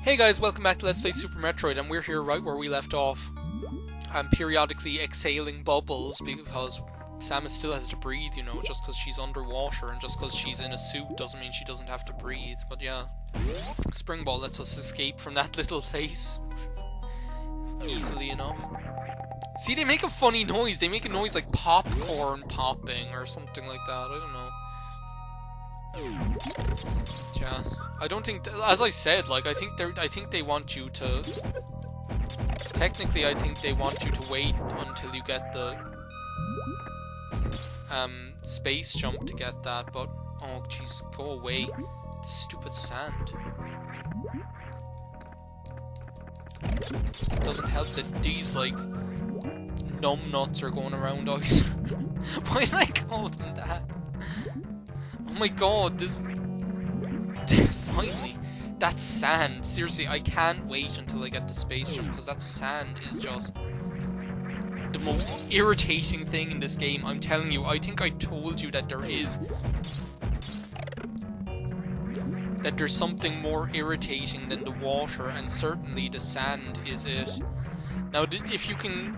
Hey guys, welcome back to Let's Play Super Metroid, and we're here right where we left off. I'm periodically exhaling bubbles because Samus still has to breathe, you know, just because she's underwater and just because she's in a suit doesn't mean she doesn't have to breathe. But yeah, Spring Ball lets us escape from that little place easily enough. See, they make a funny noise. They make a noise like popcorn popping or something like that. I don't know. Yeah, I don't think, as I said, like, I think they want you to, technically I think they want you to wait until you get the space jump to get that, but oh jeez, go away, the stupid sand. It doesn't help that these like numbnuts are going around either. Why did I call them that? Oh my god, this... Finally! That sand! Seriously, I can't wait until I get the space jump, because that sand is just the most irritating thing in this game. I'm telling you, I think I told you that there's something more irritating than the water, and certainly the sand is it. Now, if you can...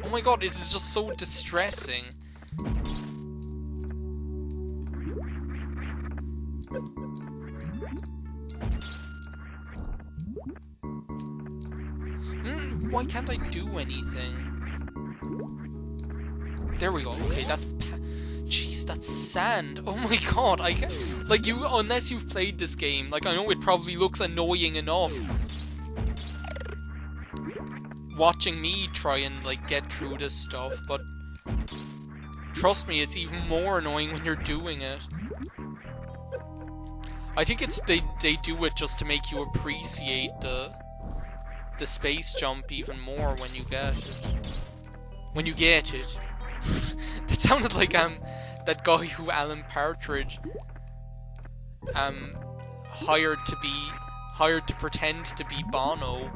Oh my god, it is just so distressing. Why can't I do anything? There we go. Okay, that's... Jeez, that's sand. Oh my god, I can't... Like, unless you've played this game, like, I know it probably looks annoying enough watching me try and like get through this stuff, but trust me, it's even more annoying when you're doing it. I think it's they do it just to make you appreciate the space jump even more when you get it. When you get it. That sounded like that guy who Alan Partridge hired to pretend to be Bono.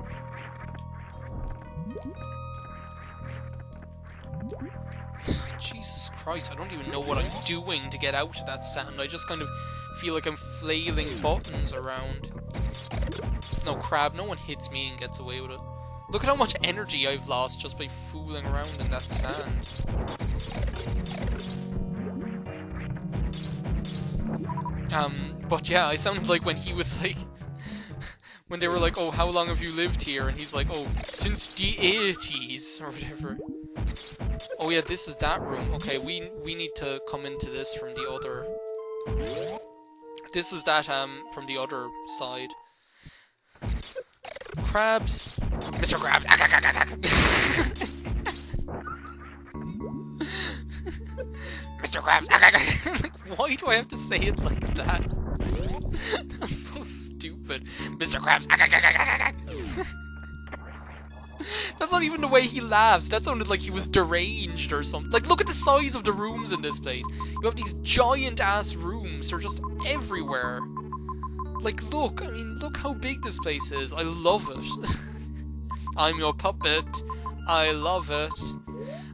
Jesus Christ, I don't even know what I'm doing to get out of that sand. I just kind of feel like I'm flailing buttons around. No, crab, no one hits me and gets away with it. Look at how much energy I've lost just by fooling around in that sand. But yeah, I sounded like when he was like... when they were like, oh, how long have you lived here? And he's like, oh, since the 80s, or whatever. Oh yeah, this is that room. Okay, we need to come into this from the other... This is that, from the other side. Crabs. Mr. Krabs. Mr. Krabs. Like, why do I have to say it like that? That's so stupid. Mr. Krabs. That's not even the way he laughs. That sounded like he was deranged or something. Like, look at the size of the rooms in this place. You have these giant-ass rooms. They're just everywhere. Like, look. I mean, look how big this place is. I love it. I'm your puppet. I love it.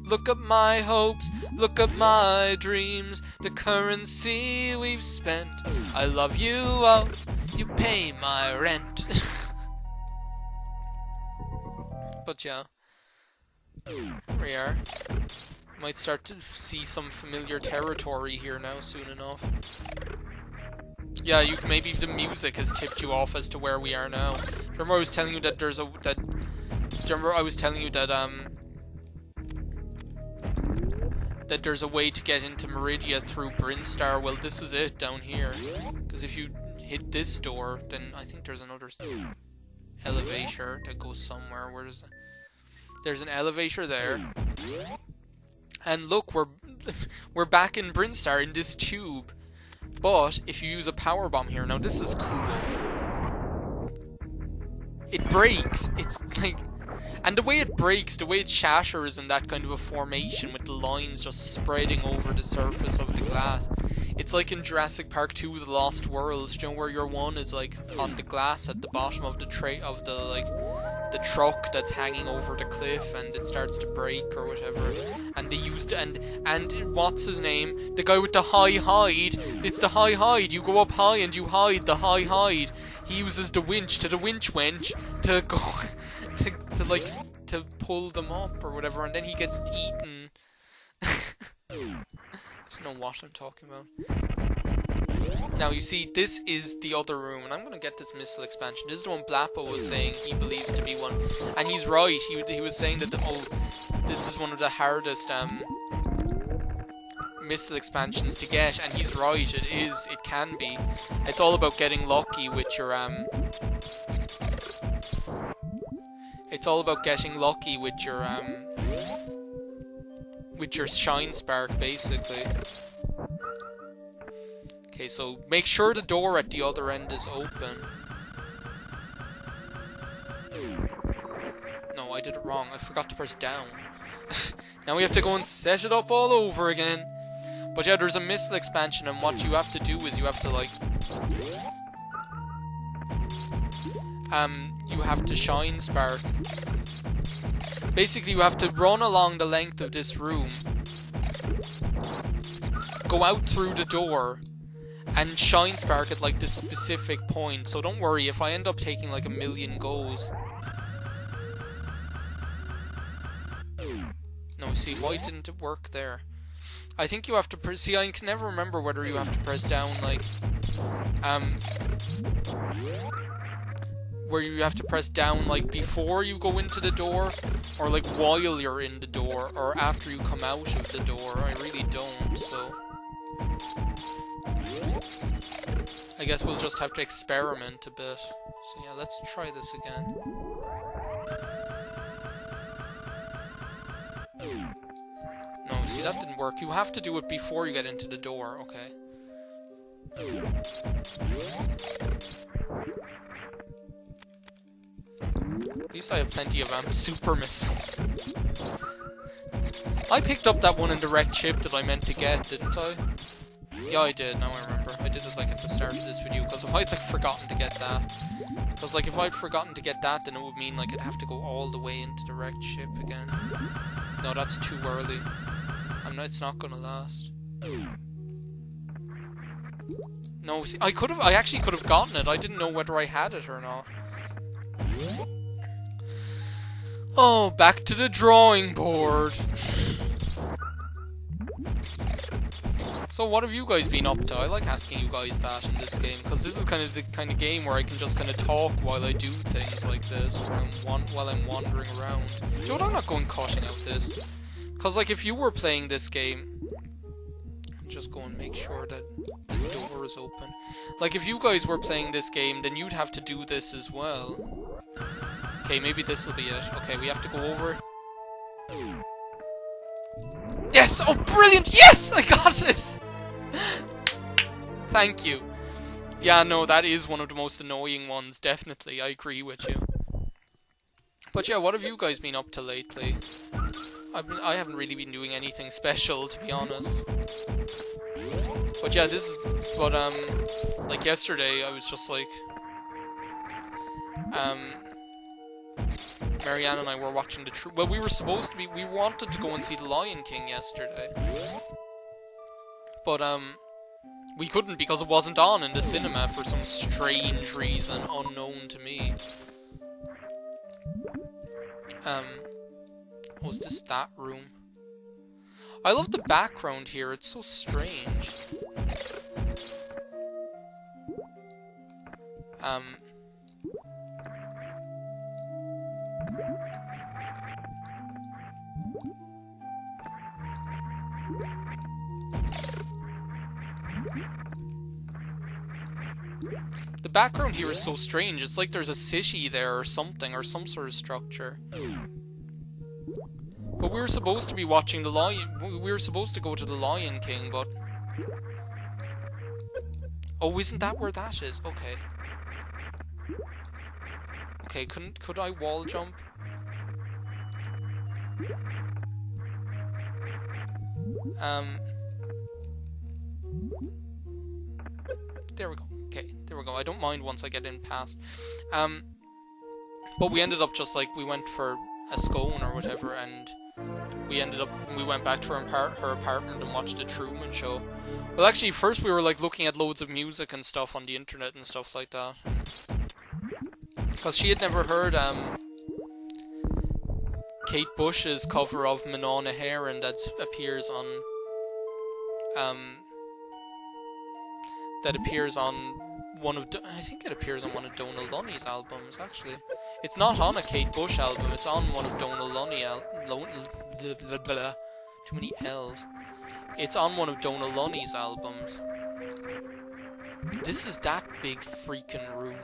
Look at my hopes. Look at my dreams. The currency we've spent. I love you all. You pay my rent. But yeah, here we are. Might start to see some familiar territory here now soon enough. Yeah, maybe the music has tipped you off as to where we are now. Remember I was telling you that that there's a way to get into Meridia through Brinstar? Well, this is it down here. Because if you hit this door, then I think there's another elevator that goes somewhere. Where is it? There's an elevator there. And look, we're back in Brinstar in this tube. But if you use a power bomb here, now this is cool. It breaks. It's like, and the way it breaks, the way it shatters in that kind of a formation with the lines just spreading over the surface of the glass. It's like in Jurassic Park 2: The Lost World, you know, where your one is like on the glass at the bottom of the tray of the like the truck that's hanging over the cliff and it starts to break or whatever, and they used and what's his name, the guy with the high hide, it's the high hide, you go up high and you hide the high hide. He uses the winch to the winch wench to go to pull them up or whatever, and then he gets eaten. I don't know what I'm talking about. Now, you see, this is the other room, and I'm going to get this missile expansion. This is the one Blappo was saying he believes to be one. And he's right. He was saying that, this is one of the hardest missile expansions to get. And he's right. It is. It can be. It's all about getting lucky with your, It's all about getting lucky with your shine spark, basically. Okay, so make sure the door at the other end is open. No, I did it wrong. I forgot to press down. Now we have to go and set it up all over again. But yeah, there's a missile expansion, and what you have to do is you have to, like... you have to shine spark. Basically, you have to run along the length of this room. Go out through the door. And shine spark at like this specific point. So don't worry if I end up taking like 1,000,000 goes. No, see, why didn't it work there? I think you have to see, I can never remember whether you have to press down like where you have to press down like before you go into the door, or like while you're in the door, or after you come out of the door. I really don't, so I guess we'll just have to experiment a bit. So yeah, let's try this again. No, see, that didn't work. You have to do it before you get into the door, okay. At least I have plenty of super missiles. I picked up that one in direct ship that I meant to get, didn't I? Yeah, I did, now I remember. I did it like at the start of this video, because if I'd like forgotten to get that... Because like if I'd forgotten to get that, then it would mean like I'd have to go all the way into direct ship again. No, that's too early. It's not gonna last. No, see, I actually could have gotten it. I didn't know whether I had it or not. Oh, back to the drawing board. So what have you guys been up to? I like asking you guys that in this game, because this is kind of the kind of game where I can just kind of talk while I do things like this, while I'm wandering around. Dude, I'm not going cutting out this. Because like if you were playing this game, just go and make sure that the door is open. Like if you guys were playing this game, then you'd have to do this as well. Okay, maybe this will be it. Okay, we have to go over. Yes! Oh, brilliant! Yes! I got it! Thank you. Yeah, no, that is one of the most annoying ones, definitely. I agree with you. But yeah, what have you guys been up to lately? I haven't really been doing anything special, to be honest. But yeah, this is... But, like yesterday, I was just like... Marianne and I were watching the... Well, we were supposed to be... We wanted to go and see The Lion King yesterday. But, we couldn't because it wasn't on in the cinema for some strange reason unknown to me. Was this that room? I love the background here, it's so strange. The background here is so strange, it's like there's a city there or something, or some sort of structure. But we were supposed to be watching the Lion... We were supposed to go to the Lion King, but... Oh, isn't that where that is? Okay. Okay, could I wall jump? There we go. Okay, there we go. I don't mind once I get in past. But we ended up just like, we went for a scone or whatever, and we went back to her apartment and watched the Truman Show. Well, actually, first we were like looking at loads of music and stuff on the internet and stuff like that. Because she had never heard Kate Bush's cover of h-Éireann that appears on one of I think it appears on one of Donal Lunny's albums. Actually, it's not on a Kate Bush album. It's on one of Donal Lunny too many L's. It's on one of Donal Lunny's albums. This is that big freaking room.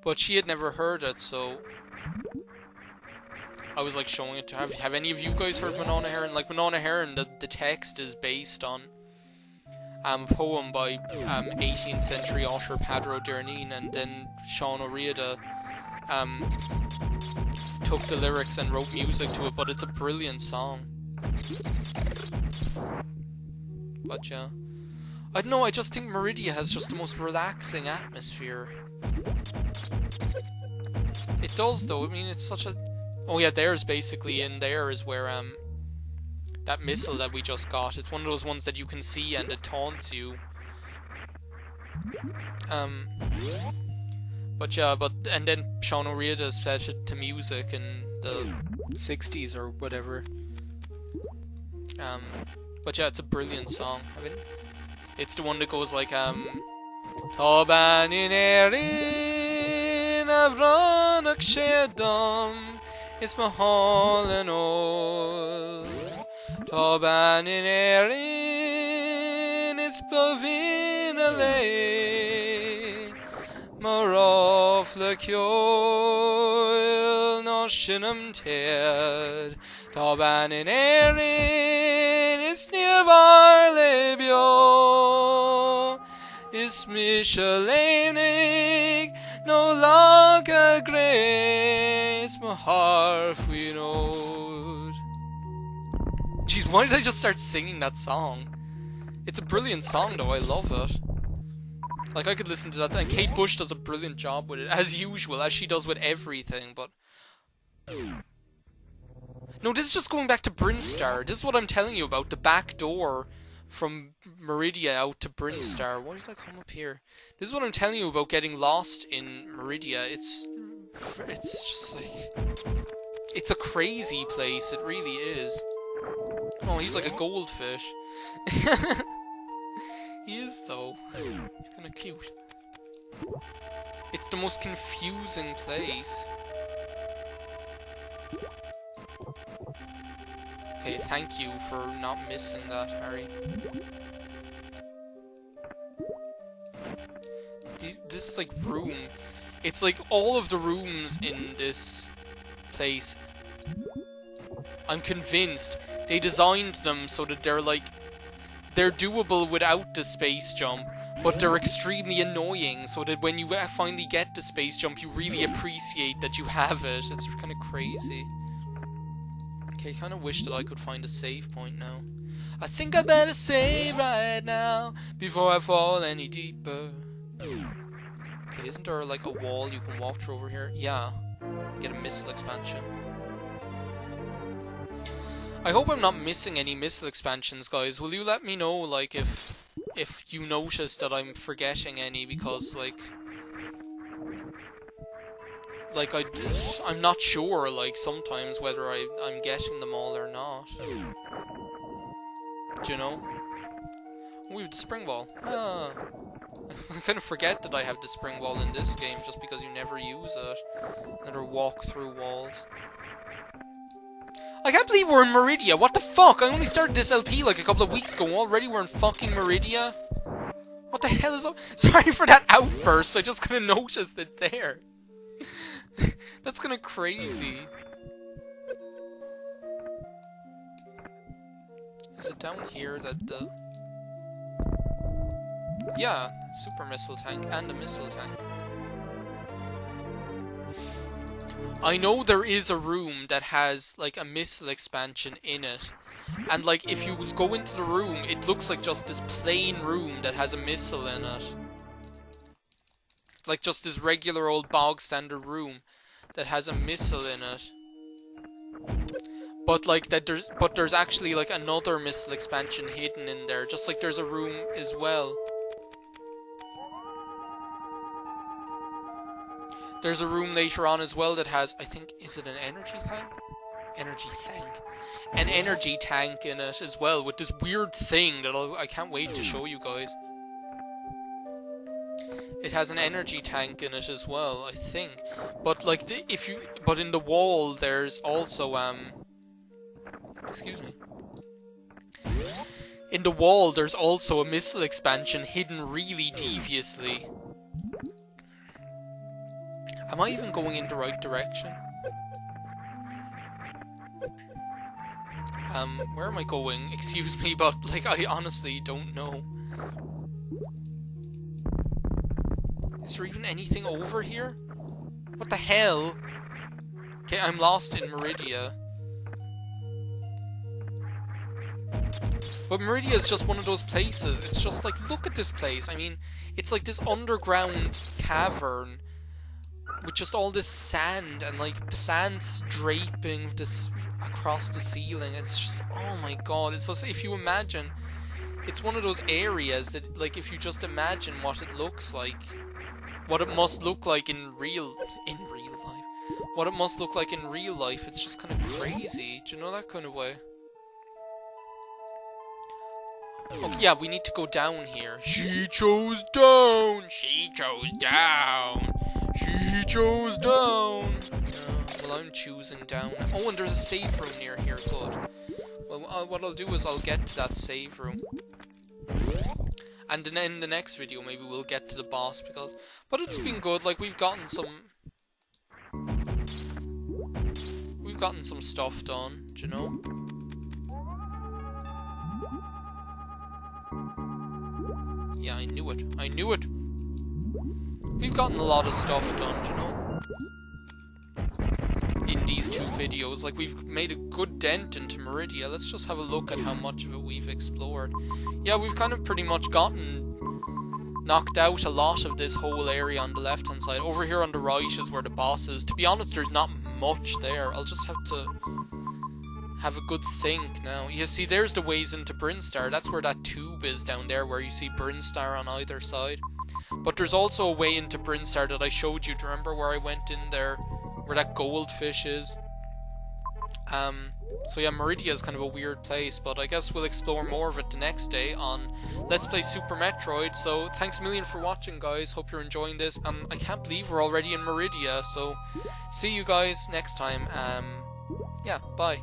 But she had never heard it, so I was like showing it to her. Have any of you guys heard h-Éireann? Like h-Éireann, the text is based on a poem by 18th century author Padro Dernin, and then Sean O'Riordan took the lyrics and wrote music to it, but it's a brilliant song. But yeah, I don't know, I just think Meridia has just the most relaxing atmosphere. It does though, I mean it's such a... Oh yeah, there's basically in there is where that missile that we just got. It's one of those ones that you can see and it taunts you. But yeah, and then Sean O'Riordan set it to music in the 60s or whatever. But yeah, it's a brilliant song. I mean, it's the one that goes like Toban in Erin Avranach Shedom is Mahal and all. Toban in Erin is Bavin Alay. Marof le Kyoil no Shinam Ted. Toban in Erin is near Varlebio. Is Mishalenig no laga grace Maharf we know. Jeez, why did I just start singing that song? It's a brilliant song though, I love it. Like, I could listen to that, and Kate Bush does a brilliant job with it, as usual, as she does with everything, but... No, this is just going back to Brinstar. This is what I'm telling you about, the back door from Meridia out to Brinstar. Why did I come up here? This is what I'm telling you about getting lost in Meridia. It's just like... It's a crazy place, it really is. Oh, he's like a goldfish. He is, though. He's kind of cute. It's the most confusing place. Okay, thank you for not missing that, Harry. This, like, room... It's like all of the rooms in this place. I'm convinced they designed them so that they're, like... They're doable without the space jump, but they're extremely annoying, so that when you finally get the space jump, you really appreciate that you have it. It's kind of crazy. Okay, kind of wish that I could find a save point now. I think I better save right now, before I fall any deeper. Okay, isn't there like a wall you can walk through over here? Yeah. Get a missile expansion. I hope I'm not missing any missile expansions, guys. Will you let me know, like, if you notice that I'm forgetting any, because, like I'm not sure, like, sometimes whether I'm getting them all or not. Do you know? We have the spring ball. Ah. I kind of forget that I have the spring ball in this game, just because you never use it. Never walk through walls. I can't believe we're in Meridia. What the fuck? I only started this LP like a couple of weeks ago. Already we're in fucking Meridia. What the hell is up? Sorry for that outburst. I just kind of noticed it there. That's kind of crazy. Is it down here that the... Yeah, super missile tank and a missile tank. I know there is a room that has, like, a missile expansion in it. And, like, if you go into the room, it looks like just this plain room that has a missile in it. Like just this regular old bog standard room that has a missile in it. But like there's actually like another missile expansion hidden in there, just like there's a room as well. There's a room later on as well that has, I think, is it an energy tank? Energy tank. An energy tank in it as well, with this weird thing that I can't wait to show you guys. It has an energy tank in it as well, I think. But like but in the wall there's also excuse me. In the wall there's also a missile expansion hidden really deviously. Am I even going in the right direction? Where am I going? Excuse me, but like I honestly don't know. Is there even anything over here? What the hell? Okay, I'm lost in Meridia. But Meridia is just one of those places. It's just like, look at this place. I mean, it's like this underground cavern with just all this sand and like plants draping this across the ceiling. It's just, oh my god. It's just, if you imagine, it's one of those areas that, like, if you just imagine what it looks like, what it must look like in real life, what it must look like in real life, it's just kind of crazy. Do you know, that kind of way? Okay, yeah, we need to go down here. She chose down. She chose down. She chose down. Well, I'm choosing down. Oh, and there's a save room near here. Good. Well, what I'll do is I'll get to that save room. And then in the next video, maybe we'll get to the boss, because... But it's been good, like, we've gotten some stuff done, do you know? Yeah, I knew it. I knew it! We've gotten a lot of stuff done, do you know? In these two videos, like, we've made a good dent into Meridia. Let's just have a look at how much of it we've explored. Yeah, we've kind of pretty much knocked out a lot of this whole area on the left hand side. Over here on the right is where the boss is. To be honest, there's not much there. I'll just have to have a good think now. You see, there's the ways into Brinstar. That's where that tube is down there, where you see Brinstar on either side. But there's also a way into Brinstar that I showed you. Do you remember where I went in there? Where that goldfish is? So yeah, Maridia is kind of a weird place, but I guess we'll explore more of it the next day on Let's Play Super Metroid. So thanks a million for watching, guys. Hope you're enjoying this. I can't believe we're already in Meridia, so see you guys next time. Yeah, bye.